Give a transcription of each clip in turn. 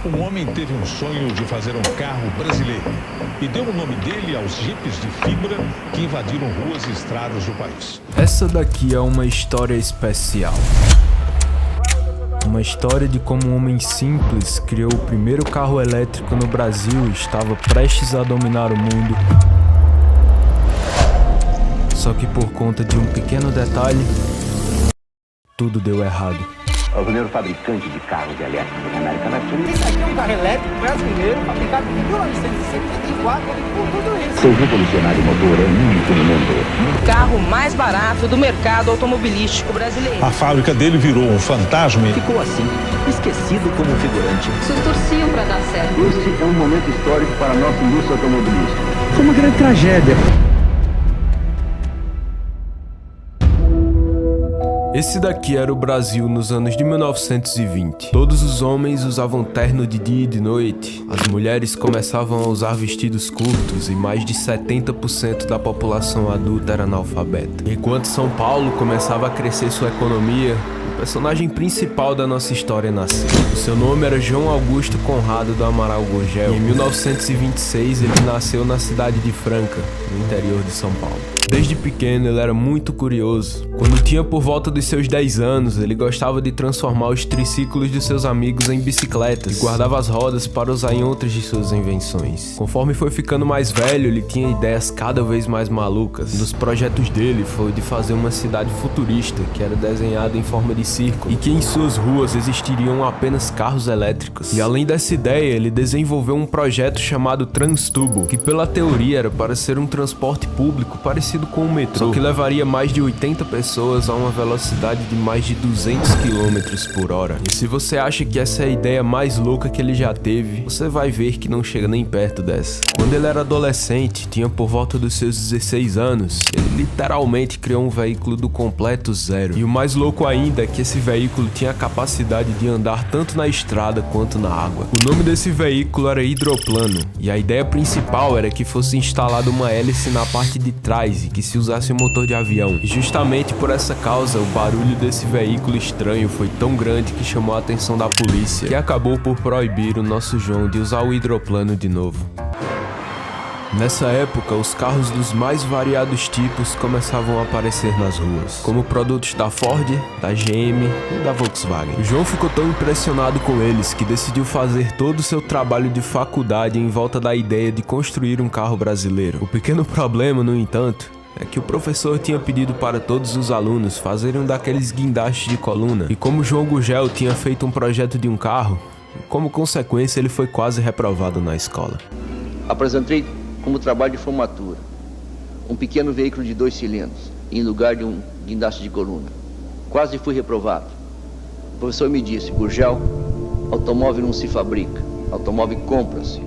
um homem teve um sonho de fazer um carro brasileiro e deu o nome dele aos jipes de fibra que invadiram ruas e estradas do país. Essa daqui é uma história especial. Uma história de como um homem simples criou o primeiro carro elétrico no Brasil e estava prestes a dominar o mundo. Só que por conta de um pequeno detalhe, tudo deu errado. É o primeiro fabricante de carros elétricos na América Latina. Esse aqui é um carro elétrico brasileiro, fabricado em 1974, por tudo isso. Seu revolucionário motor é único no mundo. O carro mais barato do mercado automobilístico brasileiro. A fábrica dele virou um fantasma. Ficou assim, esquecido como figurante. Vocês torciam para dar certo. Este é um momento histórico para a nossa indústria automobilística. Foi uma grande tragédia. Esse daqui era o Brasil nos anos de 1920. Todos os homens usavam terno de dia e de noite. As mulheres começavam a usar vestidos curtos e mais de 70% da população adulta era analfabeta. Enquanto São Paulo começava a crescer sua economia, o personagem principal da nossa história nasceu. O seu nome era João Augusto Conrado do Amaral Gurgel. E em 1926 ele nasceu na cidade de Franca, no interior de São Paulo. Desde pequeno ele era muito curioso. Quando tinha por volta dos seus 10 anos, ele gostava de transformar os triciclos de seus amigos em bicicletas e guardava as rodas para usar em outras de suas invenções. Conforme foi ficando mais velho, ele tinha ideias cada vez mais malucas. Um dos projetos dele foi o de fazer uma cidade futurista, que era desenhada em forma de círculo, e que em suas ruas existiriam apenas carros elétricos. E além dessa ideia, ele desenvolveu um projeto chamado Transtubo, que pela teoria era para ser um transporte público parecido com o metrô, só que levaria mais de 80 pessoas a uma velocidade de mais de 200 km por hora. E se você acha que essa é a ideia mais louca que ele já teve, você vai ver que não chega nem perto dessa. Quando ele era adolescente, tinha por volta dos seus 16 anos, ele literalmente criou um veículo do completo zero. E o mais louco ainda é que esse veículo tinha a capacidade de andar tanto na estrada quanto na água. O nome desse veículo era hidroplano, e a ideia principal era que fosse instalada uma hélice na parte de trás e que se usasse um motor de avião. E justamente por essa causa, o barulho desse veículo estranho foi tão grande que chamou a atenção da polícia, que acabou por proibir o nosso João de usar o hidroplano de novo. Nessa época, os carros dos mais variados tipos começavam a aparecer nas ruas, como produtos da Ford, da GM e da Volkswagen. O João ficou tão impressionado com eles que decidiu fazer todo o seu trabalho de faculdade em volta da ideia de construir um carro brasileiro. O pequeno problema, no entanto, é que o professor tinha pedido para todos os alunos fazerem um daqueles guindastes de coluna, e como João Gurgel tinha feito um projeto de um carro, como consequência ele foi quase reprovado na escola. Apresentei como trabalho de formatura um pequeno veículo de 2 cilindros em lugar de um guindaste de coluna. Quase fui reprovado. O professor me disse: Gurgel, automóvel não se fabrica, automóvel compra-se.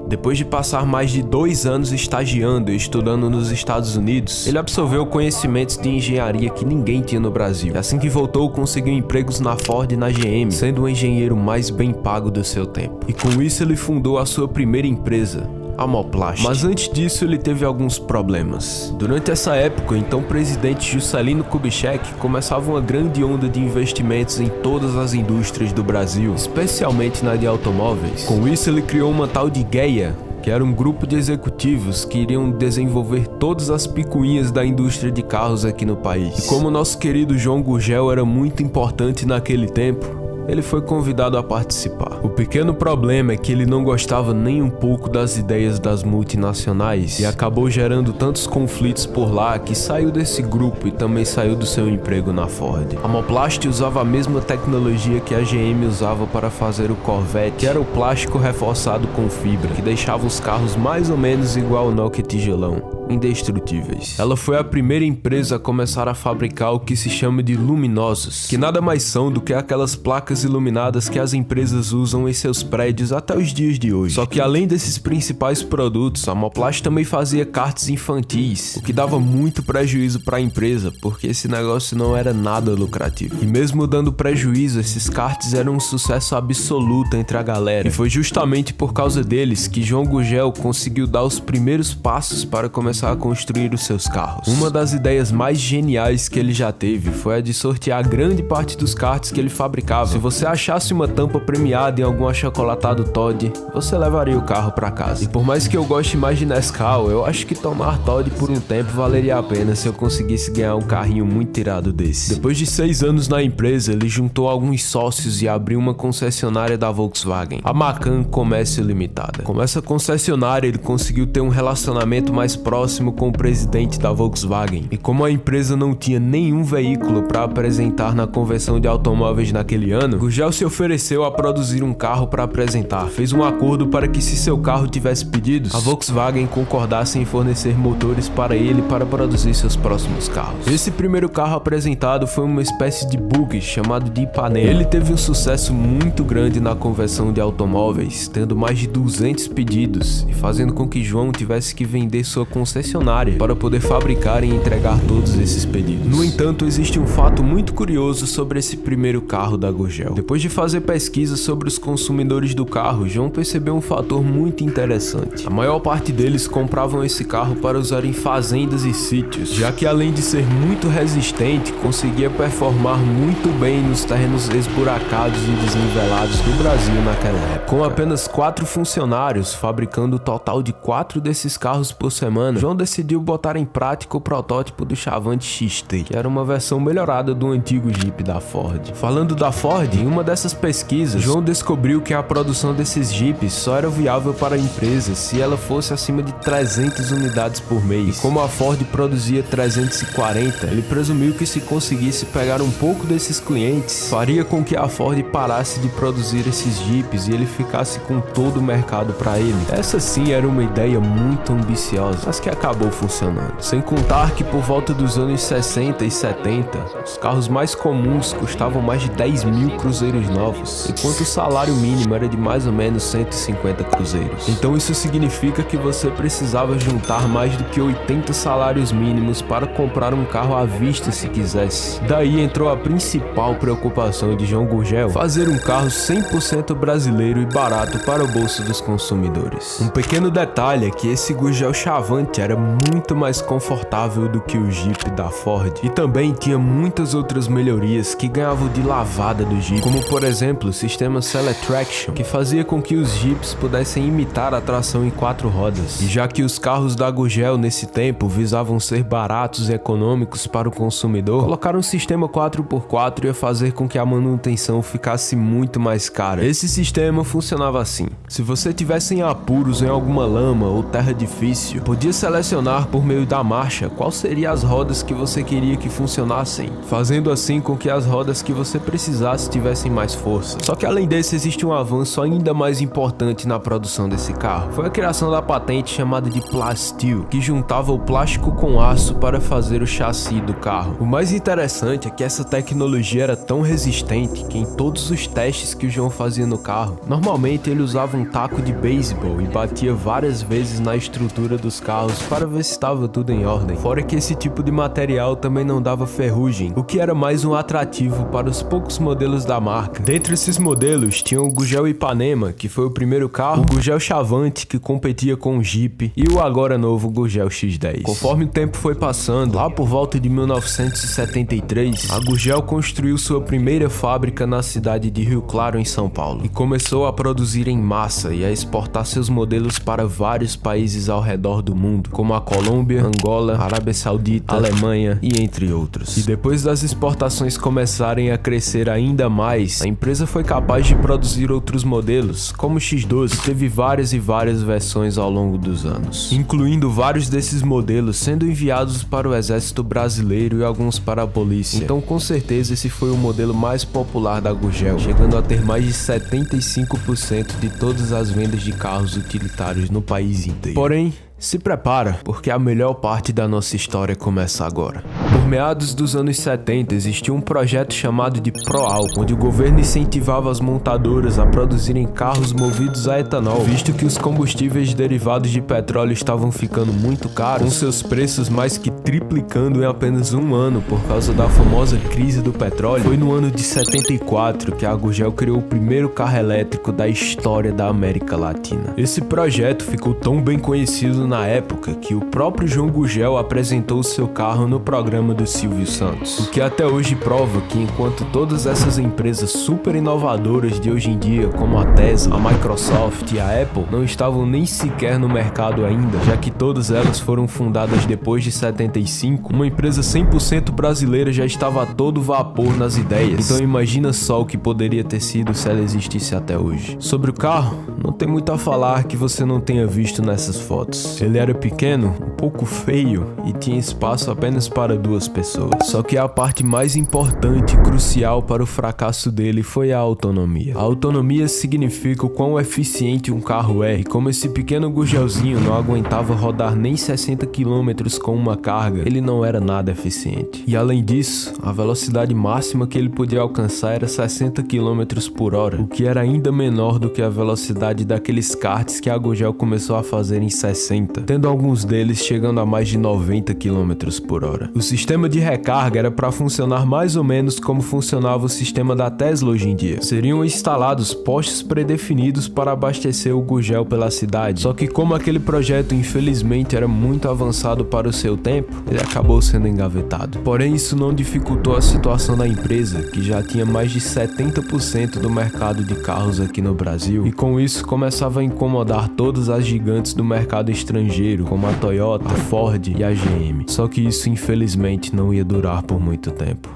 Depois de passar mais de 2 anos estagiando e estudando nos Estados Unidos, ele absorveu conhecimentos de engenharia que ninguém tinha no Brasil. E assim que voltou, conseguiu empregos na Ford e na GM, sendo o engenheiro mais bem pago do seu tempo. E com isso ele fundou a sua primeira empresa, a Amoplast. Mas antes disso ele teve alguns problemas. Durante essa época, o então presidente Juscelino Kubitschek começava uma grande onda de investimentos em todas as indústrias do Brasil, especialmente na de automóveis. Com isso ele criou uma tal de GEA, que era um grupo de executivos que iriam desenvolver todas as picuinhas da indústria de carros aqui no país. E como nosso querido João Gurgel era muito importante naquele tempo, ele foi convidado a participar. O pequeno problema é que ele não gostava nem um pouco das ideias das multinacionais e acabou gerando tantos conflitos por lá que saiu desse grupo e também saiu do seu emprego na Ford. A Amoplast usava a mesma tecnologia que a GM usava para fazer o Corvette, que era o plástico reforçado com fibra, que deixava os carros mais ou menos igual ao Nokia tijolão, indestrutíveis. Ela foi a primeira empresa a começar a fabricar o que se chama de luminosos, que nada mais são do que aquelas placas iluminadas que as empresas usam em seus prédios até os dias de hoje. Só que além desses principais produtos, a Amoplast também fazia karts infantis, o que dava muito prejuízo para a empresa, porque esse negócio não era nada lucrativo. E mesmo dando prejuízo, esses karts eram um sucesso absoluto entre a galera. E foi justamente por causa deles que João Gurgel conseguiu dar os primeiros passos para começar começar a construir os seus carros. Uma das ideias mais geniais que ele já teve foi a de sortear grande parte dos karts que ele fabricava. Se você achasse uma tampa premiada em algum achocolatado Todd, você levaria o carro para casa. E por mais que eu goste mais de Nescau, eu acho que tomar Todd por um tempo valeria a pena se eu conseguisse ganhar um carrinho muito irado desse. Depois de 6 anos na empresa, ele juntou alguns sócios e abriu uma concessionária da Volkswagen, a Macan Comércio Limitada. Com essa concessionária, ele conseguiu ter um relacionamento mais próximo com o presidente da Volkswagen. E como a empresa não tinha nenhum veículo para apresentar na convenção de automóveis naquele ano, Gurgel se ofereceu a produzir um carro para apresentar. Fez um acordo para que, se seu carro tivesse pedidos, a Volkswagen concordasse em fornecer motores para ele para produzir seus próximos carros. Esse primeiro carro apresentado foi uma espécie de bug chamado de Ipanema. Ele teve um sucesso muito grande na convenção de automóveis, tendo mais de 200 pedidos e fazendo com que João tivesse que vender sua concessionária para poder fabricar e entregar todos esses pedidos. No entanto, existe um fato muito curioso sobre esse primeiro carro da Gurgel. Depois de fazer pesquisa sobre os consumidores do carro, João percebeu um fator muito interessante. A maior parte deles compravam esse carro para usar em fazendas e sítios, já que, além de ser muito resistente, conseguia performar muito bem nos terrenos esburacados e desnivelados do Brasil naquela época. Com apenas 4 funcionários, fabricando o total de 4 desses carros por semana, João decidiu botar em prática o protótipo do Chavante XT, que era uma versão melhorada do antigo Jeep da Ford. Falando da Ford, em uma dessas pesquisas, João descobriu que a produção desses Jeeps só era viável para a empresa se ela fosse acima de 300 unidades por mês. E como a Ford produzia 340, ele presumiu que, se conseguisse pegar um pouco desses clientes, faria com que a Ford parasse de produzir esses Jeeps e ele ficasse com todo o mercado para ele. Essa sim era uma ideia muito ambiciosa, mas que acabou funcionando. Sem contar que, por volta dos anos 60 e 70, os carros mais comuns custavam mais de 10 mil cruzeiros novos, enquanto o salário mínimo era de mais ou menos 150 cruzeiros. Então isso significa que você precisava juntar mais do que 80 salários mínimos para comprar um carro à vista se quisesse. Daí entrou a principal preocupação de João Gurgel: fazer um carro 100% brasileiro e barato para o bolso dos consumidores. Um pequeno detalhe é que esse Gurgel Chavante era muito mais confortável do que o Jeep da Ford, e também tinha muitas outras melhorias que ganhavam de lavada do Jeep, como por exemplo o sistema Celetraction, que fazia com que os Jeeps pudessem imitar a tração em 4 rodas. E já que os carros da Gurgel nesse tempo visavam ser baratos e econômicos para o consumidor, colocar um sistema 4x4 ia fazer com que a manutenção ficasse muito mais cara. Esse sistema funcionava assim: se você tivesse em apuros em alguma lama ou terra difícil, podia selecionar por meio da marcha qual seriam as rodas que você queria que funcionassem, fazendo assim com que as rodas que você precisasse tivessem mais força. Só que além desse, existe um avanço ainda mais importante na produção desse carro. Foi a criação da patente chamada de Plasteel, que juntava o plástico com aço para fazer o chassi do carro. O mais interessante é que essa tecnologia era tão resistente que, em todos os testes que o João fazia no carro, normalmente ele usava um taco de beisebol e batia várias vezes na estrutura dos carros para ver se estava tudo em ordem. Fora que esse tipo de material também não dava ferrugem, o que era mais um atrativo para os poucos modelos da marca. Dentre esses modelos tinham o Gurgel Ipanema, que foi o primeiro carro, o Gurgel Chavante, que competia com o Jeep, e o agora novo Gurgel X10. Conforme o tempo foi passando, lá por volta de 1973, a Gurgel construiu sua primeira fábrica na cidade de Rio Claro, em São Paulo, e começou a produzir em massa e a exportar seus modelos para vários países ao redor do mundo, como a Colômbia, Angola, Arábia Saudita, Alemanha e entre outros. E depois das exportações começarem a crescer ainda mais, a empresa foi capaz de produzir outros modelos, como o X12, que teve várias e várias versões ao longo dos anos, incluindo vários desses modelos sendo enviados para o exército brasileiro e alguns para a polícia. Então, com certeza, esse foi o modelo mais popular da Gurgel, chegando a ter mais de 75% de todas as vendas de carros utilitários no país inteiro. Porém, se prepara, porque a melhor parte da nossa história começa agora. Por meados dos anos 70, existia um projeto chamado de Proálcool, onde o governo incentivava as montadoras a produzirem carros movidos a etanol, visto que os combustíveis derivados de petróleo estavam ficando muito caros, com seus preços mais que triplicando em apenas um ano por causa da famosa crise do petróleo. Foi no ano de 74 que a Gurgel criou o primeiro carro elétrico da história da América Latina. Esse projeto ficou tão bem conhecido na época que o próprio João Gurgel apresentou o seu carro no programa do Silvio Santos, o que até hoje prova que enquanto todas essas empresas super inovadoras de hoje em dia, como a Tesla, a Microsoft e a Apple, não estavam nem sequer no mercado ainda, já que todas elas foram fundadas depois de 75, uma empresa 100% brasileira já estava a todo vapor nas ideias. Então imagina só o que poderia ter sido se ela existisse até hoje. Sobre o carro, não tem muito a falar que você não tenha visto nessas fotos. Ele era pequeno, um pouco feio e tinha espaço apenas para 2 pessoas. Só que a parte mais importante e crucial para o fracasso dele foi a autonomia. A autonomia significa o quão eficiente um carro é, e como esse pequeno Gurgelzinho não aguentava rodar nem 60 km com uma carga, ele não era nada eficiente. E além disso, a velocidade máxima que ele podia alcançar era 60 km por hora, o que era ainda menor do que a velocidade daqueles karts que a Gurgel começou a fazer em 60, tendo alguns deles chegando a mais de 90 km por hora. O sistema de recarga era para funcionar mais ou menos como funcionava o sistema da Tesla hoje em dia. Seriam instalados postos predefinidos para abastecer o Gurgel pela cidade, só que como aquele projeto infelizmente era muito avançado para o seu tempo, ele acabou sendo engavetado. Porém, isso não dificultou a situação da empresa, que já tinha mais de 70% do mercado de carros aqui no Brasil, e com isso começava a incomodar todas as gigantes do mercado estrangeiro, como a Toyota, a Ford e a GM. Só que isso infelizmente não ia durar por muito tempo.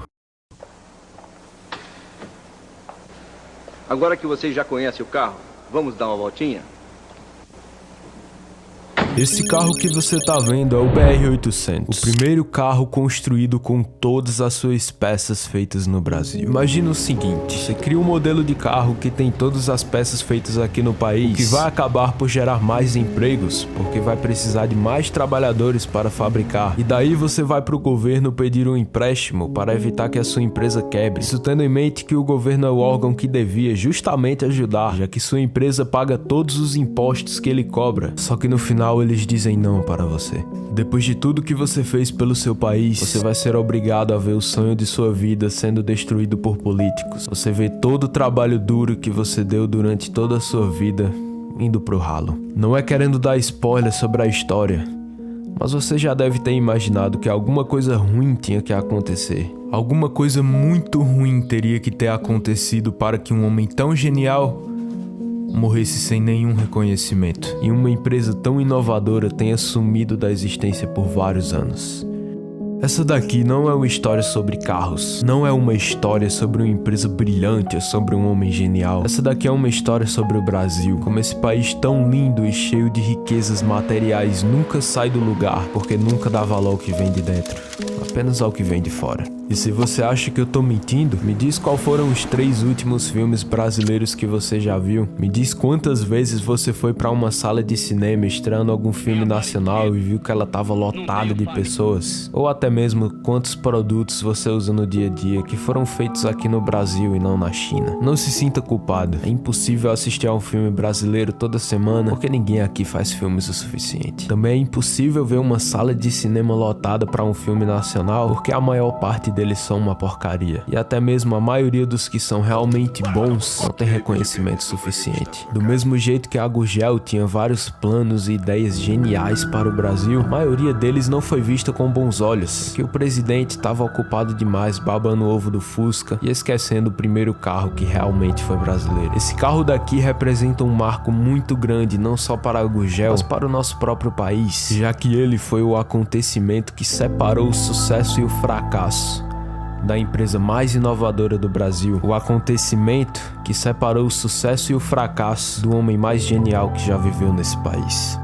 Agora que vocês já conhecem o carro, vamos dar uma voltinha? Esse carro que você tá vendo é o BR-800, o primeiro carro construído com todas as suas peças feitas no Brasil. Imagina o seguinte, você cria um modelo de carro que tem todas as peças feitas aqui no país, que vai acabar por gerar mais empregos, porque vai precisar de mais trabalhadores para fabricar. E daí você vai pro governo pedir um empréstimo para evitar que a sua empresa quebre. Isso tendo em mente que o governo é o órgão que devia justamente ajudar, já que sua empresa paga todos os impostos que ele cobra. Só que no final eles dizem não para você. Depois de tudo que você fez pelo seu país, você vai ser obrigado a ver o sonho de sua vida sendo destruído por políticos. Você vê todo o trabalho duro que você deu durante toda a sua vida indo pro ralo. Não é querendo dar spoiler sobre a história, mas você já deve ter imaginado que alguma coisa ruim tinha que acontecer. Alguma coisa muito ruim teria que ter acontecido para que um homem tão genial morresse sem nenhum reconhecimento e uma empresa tão inovadora tenha sumido da existência por vários anos. Essa daqui não é uma história sobre carros, não é uma história sobre uma empresa brilhante ou sobre um homem genial. Essa daqui é uma história sobre o Brasil, como esse país tão lindo e cheio de riquezas materiais nunca sai do lugar porque nunca dá valor ao que vem de dentro, apenas ao que vem de fora. E se você acha que eu tô mentindo, me diz qual foram os 3 últimos filmes brasileiros que você já viu. Me diz quantas vezes você foi pra uma sala de cinema estreando algum filme nacional e viu que ela tava lotada de pessoas. Ou até mesmo quantos produtos você usa no dia a dia que foram feitos aqui no Brasil e não na China. Não se sinta culpado. É impossível assistir a um filme brasileiro toda semana porque ninguém aqui faz filmes o suficiente. Também é impossível ver uma sala de cinema lotada pra um filme nacional porque a maior parte deles são uma porcaria. E até mesmo a maioria dos que são realmente bons não tem reconhecimento suficiente. Do mesmo jeito que a Gurgel tinha vários planos e ideias geniais para o Brasil, a maioria deles não foi vista com bons olhos, porque o presidente estava ocupado demais babando o ovo do Fusca e esquecendo o primeiro carro que realmente foi brasileiro. Esse carro daqui representa um marco muito grande não só para a Gurgel, mas para o nosso próprio país, já que ele foi o acontecimento que separou o sucesso e o fracasso da empresa mais inovadora do Brasil, o acontecimento que separou o sucesso e o fracasso do homem mais genial que já viveu nesse país.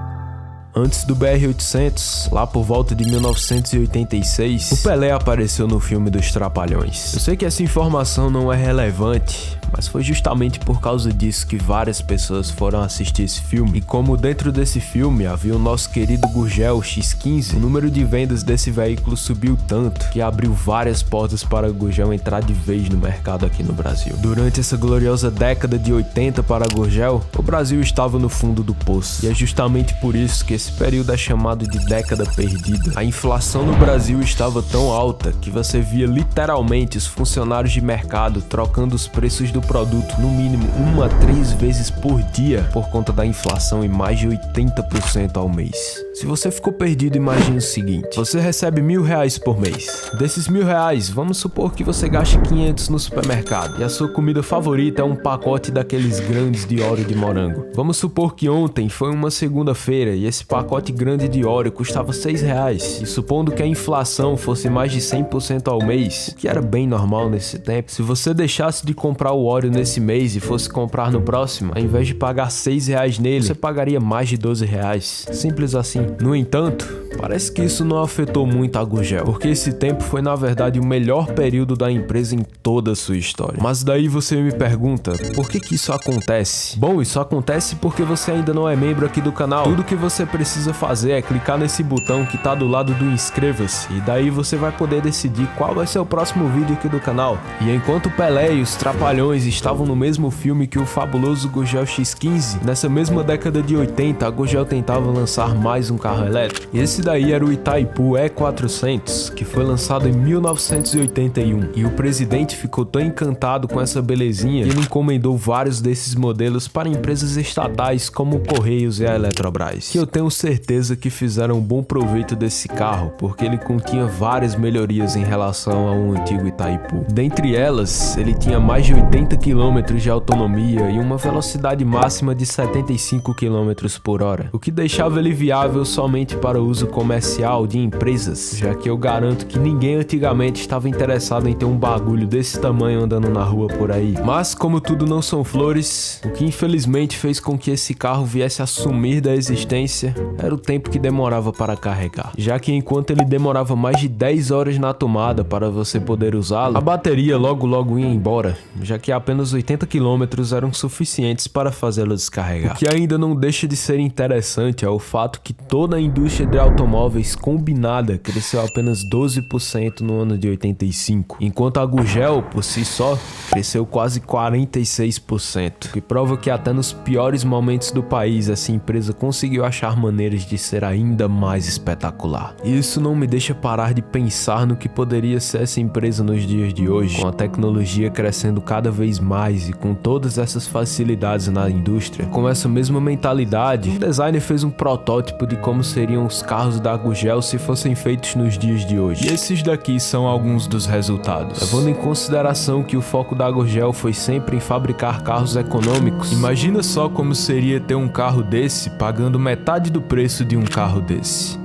Antes do BR-800, lá por volta de 1986, o Pelé apareceu no filme dos Trapalhões. Eu sei que essa informação não é relevante, Mas foi justamente por causa disso que várias pessoas foram assistir esse filme. E como dentro desse filme havia o nosso querido Gurgel X15, o número de vendas desse veículo subiu tanto que abriu várias portas para o Gurgel entrar de vez no mercado aqui no Brasil. Durante essa gloriosa década de 80 para Gurgel, o Brasil estava no fundo do poço. E é justamente por isso que esse período é chamado de década perdida. A inflação no Brasil estava tão alta que você via literalmente os funcionários de mercado trocando os preços do produto no mínimo 1 a 3 vezes por dia por conta da inflação em mais de 80% ao mês. Se você ficou perdido, imagine o seguinte: você recebe R$1.000 por mês. Desses R$1.000, vamos supor que você gaste 500 no supermercado e a sua comida favorita é um pacote daqueles grandes de Oreo de morango. Vamos supor que ontem foi uma segunda-feira e esse pacote grande de Oreo custava R$6. E supondo que a inflação fosse mais de 100% ao mês, o que era bem normal nesse tempo, se você deixasse de comprar o Oreo nesse mês e fosse comprar no próximo, ao invés de pagar R$6 nele, você pagaria mais de R$12. Simples assim. No entanto, parece que isso não afetou muito a Gurgel, porque esse tempo foi na verdade o melhor período da empresa em toda a sua história. Mas daí você me pergunta, por que isso acontece? Bom, isso acontece porque você ainda não é membro aqui do canal. Tudo que você precisa fazer é clicar nesse botão que tá do lado do inscreva-se, e daí você vai poder decidir qual vai ser o próximo vídeo aqui do canal. E enquanto Pelé e os Trapalhões estavam no mesmo filme que o fabuloso Gurgel X15, nessa mesma década de 80 a Gurgel tentava lançar mais um carro elétrico. E esse daí era o Itaipu E400, que foi lançado em 1981. E o presidente ficou tão encantado com essa belezinha que ele encomendou vários desses modelos para empresas estatais como o Correios e a Eletrobras, que eu tenho certeza que fizeram um bom proveito desse carro, porque ele continha várias melhorias em relação ao antigo Itaipu. Dentre elas, ele tinha mais de 80 km de autonomia e uma velocidade máxima de 75 km por hora, o que deixava ele viável somente para o uso comercial de empresas, já que eu garanto que ninguém antigamente estava interessado em ter um bagulho desse tamanho andando na rua por aí. Mas como tudo não são flores, o que infelizmente fez com que esse carro viesse a sumir da existência era o tempo que demorava para carregar, já que enquanto ele demorava mais de 10 horas na tomada para você poder usá-lo, a bateria logo ia embora, já que apenas 80 km eram suficientes para fazê-lo descarregar. O que ainda não deixa de ser interessante é o fato que toda a indústria de automóveis combinada cresceu apenas 12% no ano de 85, enquanto a Gurgel, por si só, cresceu quase 46%, o que prova que até nos piores momentos do país essa empresa conseguiu achar maneiras de ser ainda mais espetacular. E isso não me deixa parar de pensar no que poderia ser essa empresa nos dias de hoje, com a tecnologia crescendo cada vez mais e com todas essas facilidades na indústria. Com essa mesma mentalidade, o designer fez um protótipo de como seriam os carros da Gurgel se fossem feitos nos dias de hoje. E esses daqui são alguns dos resultados. Levando em consideração que o foco da Gurgel foi sempre em fabricar carros econômicos, imagina só como seria ter um carro desse pagando metade do preço de um carro desse.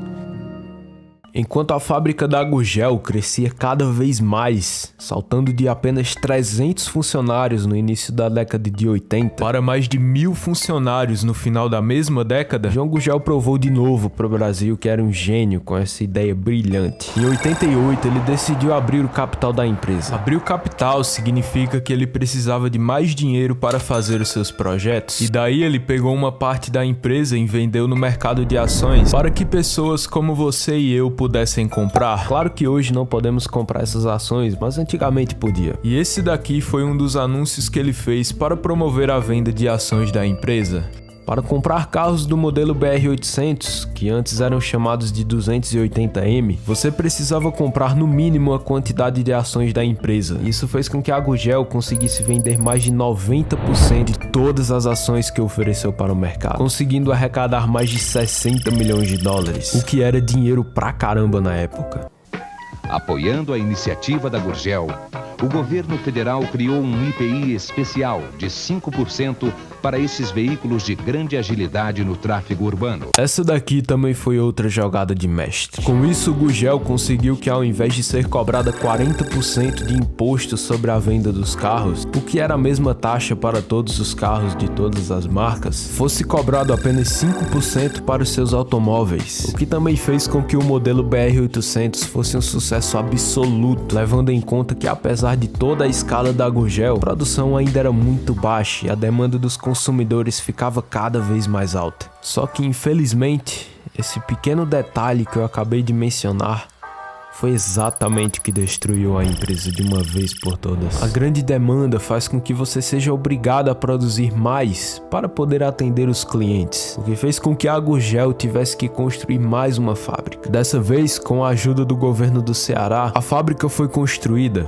Enquanto a fábrica da Gurgel crescia cada vez mais, saltando de apenas 300 funcionários no início da década de 80 para mais de 1.000 funcionários no final da mesma década, João Gurgel provou de novo para o Brasil que era um gênio com essa ideia brilhante. Em 88 ele decidiu abrir o capital da empresa. Abrir o capital significa que ele precisava de mais dinheiro para fazer os seus projetos, e daí ele pegou uma parte da empresa e vendeu no mercado de ações para que pessoas como você e eu pudessem comprar. Claro que hoje não podemos comprar essas ações, mas antigamente podia. E esse daqui foi um dos anúncios que ele fez para promover a venda de ações da empresa. Para comprar carros do modelo BR800, que antes eram chamados de 280M, você precisava comprar no mínimo a quantidade de ações da empresa. Isso fez com que a Gurgel conseguisse vender mais de 90% de todas as ações que ofereceu para o mercado, conseguindo arrecadar mais de 60 milhões de dólares, o que era dinheiro pra caramba na época. Apoiando a iniciativa da Gurgel, o governo federal criou um IPI especial de 5% para esses veículos de grande agilidade no tráfego urbano. Essa daqui também foi outra jogada de mestre. Com isso, o Gurgel conseguiu que, ao invés de ser cobrada 40% de imposto sobre a venda dos carros, o que era a mesma taxa para todos os carros de todas as marcas, fosse cobrado apenas 5% para os seus automóveis, o que também fez com que o modelo BR-800 fosse um sucesso absoluto, levando em conta que apesar de toda a escala da Gurgel, a produção ainda era muito baixa e a demanda dos consumidores ficava cada vez mais alta. Só que infelizmente, esse pequeno detalhe que eu acabei de mencionar foi exatamente o que destruiu a empresa de uma vez por todas. A grande demanda faz com que você seja obrigado a produzir mais para poder atender os clientes, o que fez com que a Gurgel tivesse que construir mais uma fábrica. Dessa vez, com a ajuda do governo do Ceará, a fábrica foi construída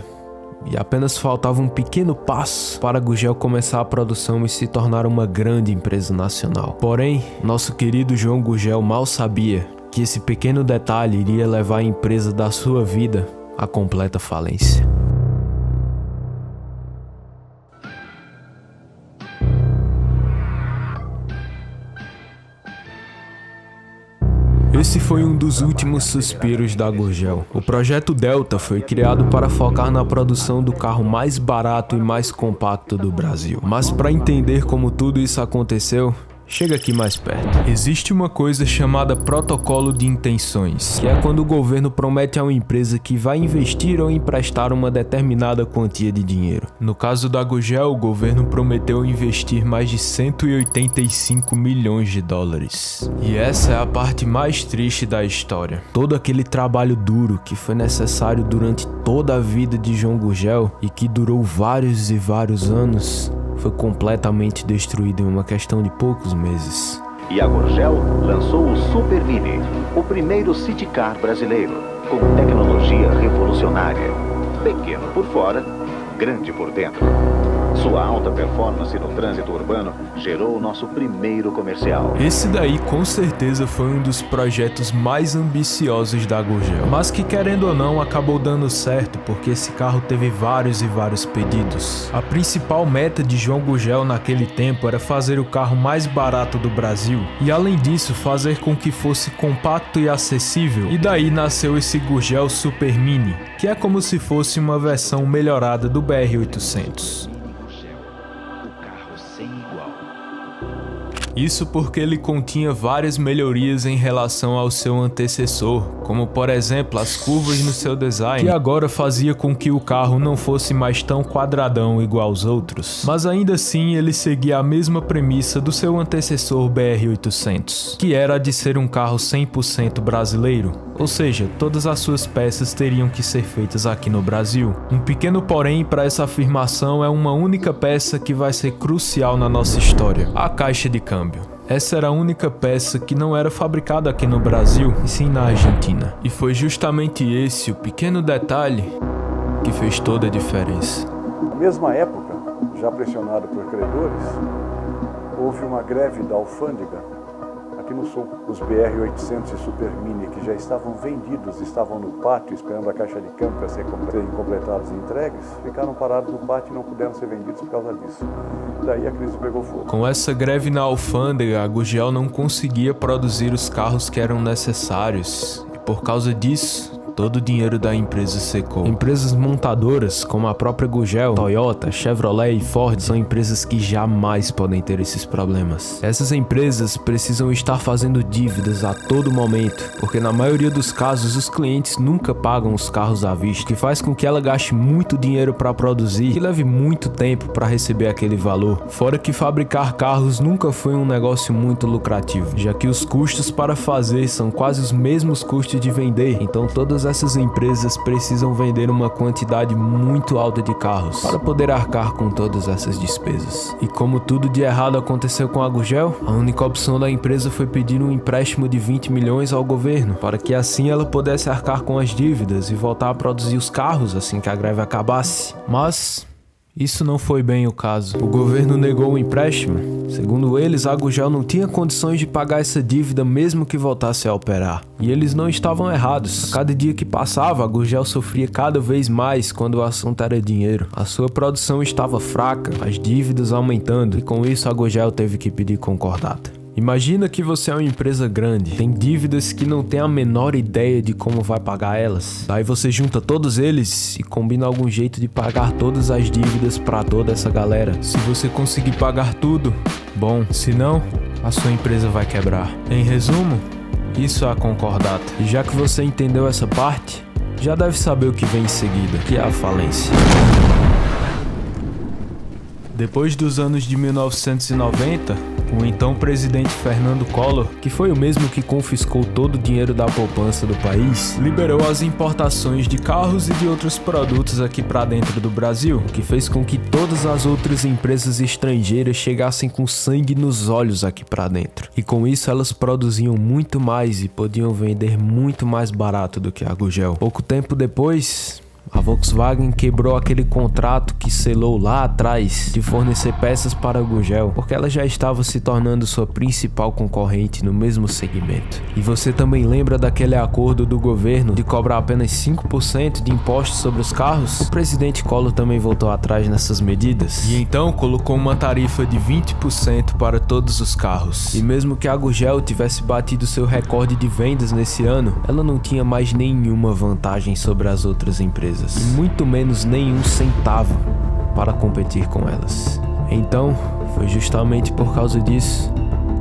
e apenas faltava um pequeno passo para a Gurgel começar a produção e se tornar uma grande empresa nacional. Porém, nosso querido João Gurgel mal sabia que esse pequeno detalhe iria levar a empresa da sua vida à completa falência. Esse foi um dos últimos suspiros da Gurgel. O projeto Delta foi criado para focar na produção do carro mais barato e mais compacto do Brasil. Mas para entender como tudo isso aconteceu, chega aqui mais perto. Existe uma coisa chamada protocolo de intenções, que é quando o governo promete a uma empresa que vai investir ou emprestar uma determinada quantia de dinheiro. No caso da Gurgel, o governo prometeu investir mais de 185 milhões de dólares. E essa é a parte mais triste da história. Todo aquele trabalho duro que foi necessário durante toda a vida de João Gurgel e que durou vários e vários anos, foi completamente destruído em uma questão de poucos meses. E a Gurgel lançou o Super Mini, o primeiro city car brasileiro, com tecnologia revolucionária. Pequeno por fora, grande por dentro. Sua alta performance no trânsito urbano gerou o nosso primeiro comercial. Esse daí com certeza foi um dos projetos mais ambiciosos da Gurgel, mas que querendo ou não acabou dando certo porque esse carro teve vários e vários pedidos. A principal meta de João Gurgel naquele tempo era fazer o carro mais barato do Brasil e além disso fazer com que fosse compacto e acessível, e daí nasceu esse Gurgel Super Mini, que é como se fosse uma versão melhorada do BR-800. Isso porque ele continha várias melhorias em relação ao seu antecessor, como por exemplo as curvas no seu design, que agora fazia com que o carro não fosse mais tão quadradão igual aos outros. Mas ainda assim ele seguia a mesma premissa do seu antecessor BR-800, que era a de ser um carro 100% brasileiro, ou seja, todas as suas peças teriam que ser feitas aqui no Brasil. Um pequeno porém para essa afirmação é uma única peça que vai ser crucial na nossa história: a caixa de câmbio. Essa era a única peça que não era fabricada aqui no Brasil, e sim na Argentina. E foi justamente esse o pequeno detalhe que fez toda a diferença. Na mesma época, já pressionado por credores, houve uma greve da alfândega aqui no sul. Os BR-800 e Super Mini que já estavam vendidos, estavam no pátio esperando a caixa de câmbio para serem completados e entregues, ficaram parados no pátio e não puderam ser vendidos por causa disso. Daí a crise pegou fogo. Com essa greve na alfândega, a Gurgel não conseguia produzir os carros que eram necessários e por causa disso, todo o dinheiro da empresa secou. Empresas montadoras, como a própria Gurgel, Toyota, Chevrolet e Ford, são empresas que jamais podem ter esses problemas. Essas empresas precisam estar fazendo dívidas a todo momento, porque na maioria dos casos os clientes nunca pagam os carros à vista, o que faz com que ela gaste muito dinheiro para produzir e leve muito tempo para receber aquele valor. Fora que fabricar carros nunca foi um negócio muito lucrativo, já que os custos para fazer são quase os mesmos custos de vender, então todas essas empresas precisam vender uma quantidade muito alta de carros para poder arcar com todas essas despesas. E como tudo de errado aconteceu com a Gurgel, a única opção da empresa foi pedir um empréstimo de 20 milhões ao governo, para que assim ela pudesse arcar com as dívidas e voltar a produzir os carros assim que a greve acabasse. Mas isso não foi bem o caso. O governo negou o empréstimo. Segundo eles, a Gurgel não tinha condições de pagar essa dívida mesmo que voltasse a operar. E eles não estavam errados. A cada dia que passava, a Gurgel sofria cada vez mais quando o assunto era dinheiro. A sua produção estava fraca, as dívidas aumentando, e com isso a Gurgel teve que pedir concordata. Imagina que você é uma empresa grande, tem dívidas que não tem a menor ideia de como vai pagar elas. Daí você junta todos eles e combina algum jeito de pagar todas as dívidas para toda essa galera. Se você conseguir pagar tudo, bom. Se não, a sua empresa vai quebrar. Em resumo, isso é a concordata. E já que você entendeu essa parte, já deve saber o que vem em seguida, que é a falência. Depois dos anos de 1990, o então presidente Fernando Collor, que foi o mesmo que confiscou todo o dinheiro da poupança do país, liberou as importações de carros e de outros produtos aqui para dentro do Brasil, o que fez com que todas as outras empresas estrangeiras chegassem com sangue nos olhos aqui para dentro. E com isso elas produziam muito mais e podiam vender muito mais barato do que a Gurgel. Pouco tempo depois, a Volkswagen quebrou aquele contrato que selou lá atrás de fornecer peças para a Gurgel, porque ela já estava se tornando sua principal concorrente no mesmo segmento. E você também lembra daquele acordo do governo de cobrar apenas 5% de impostos sobre os carros? O presidente Collor também voltou atrás nessas medidas e então colocou uma tarifa de 20% para todos os carros. E mesmo que a Gurgel tivesse batido seu recorde de vendas nesse ano, ela não tinha mais nenhuma vantagem sobre as outras empresas. E muito menos nenhum centavo para competir com elas. Então, foi justamente por causa disso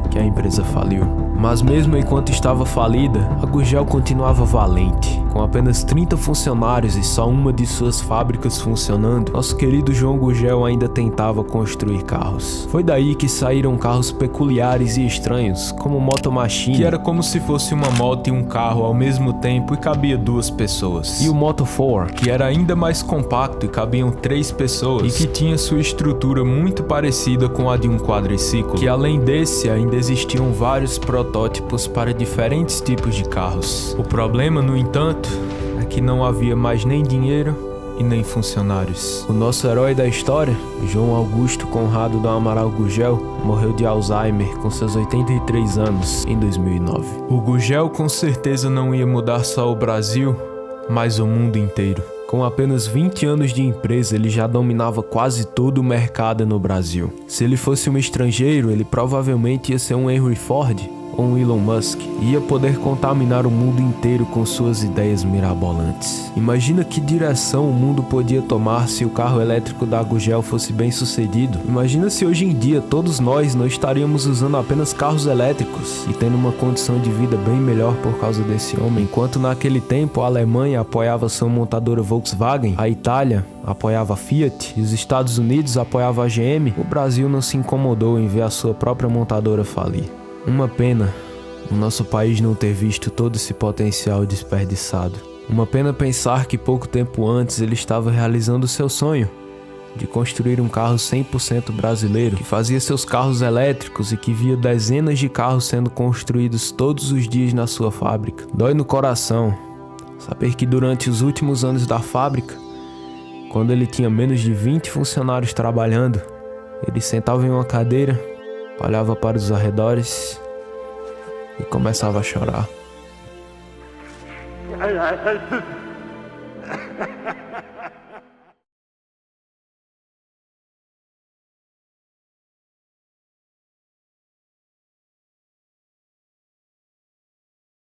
que a empresa faliu. Mas mesmo enquanto estava falida, a Gurgel continuava valente. Com apenas 30 funcionários e só uma de suas fábricas funcionando, nosso querido João Gurgel ainda tentava construir carros. Foi daí que saíram carros peculiares e estranhos, como o Moto Machine, que era como se fosse uma moto e um carro ao mesmo tempo e cabia 2 pessoas. E o Moto 4, que era ainda mais compacto e cabiam 3 pessoas, e que tinha sua estrutura muito parecida com a de um quadriciclo, que além desse ainda existiam vários protótipos para diferentes tipos de carros. O problema, no entanto, é que não havia mais nem dinheiro e nem funcionários. O nosso herói da história, João Augusto Conrado do Amaral Gurgel, morreu de Alzheimer com seus 83 anos em 2009. O Gurgel com certeza não ia mudar só o Brasil, mas o mundo inteiro. Com apenas 20 anos de empresa, ele já dominava quase todo o mercado no Brasil. Se ele fosse um estrangeiro, ele provavelmente ia ser um Henry Ford ou um Elon Musk, e ia poder contaminar o mundo inteiro com suas ideias mirabolantes. Imagina que direção o mundo podia tomar se o carro elétrico da Gurgel fosse bem sucedido. Imagina se hoje em dia todos nós não estaríamos usando apenas carros elétricos e tendo uma condição de vida bem melhor por causa desse homem. Enquanto naquele tempo a Alemanha apoiava sua montadora Volkswagen, a Itália apoiava a Fiat e os Estados Unidos apoiavam a GM, o Brasil não se incomodou em ver a sua própria montadora falir. Uma pena o nosso país não ter visto todo esse potencial desperdiçado. Uma pena pensar que pouco tempo antes ele estava realizando seu sonho de construir um carro 100% brasileiro, que fazia seus carros elétricos e que via dezenas de carros sendo construídos todos os dias na sua fábrica. Dói no coração saber que durante os últimos anos da fábrica, quando ele tinha menos de 20 funcionários trabalhando, ele sentava em uma cadeira, olhava para os arredores e começava a chorar.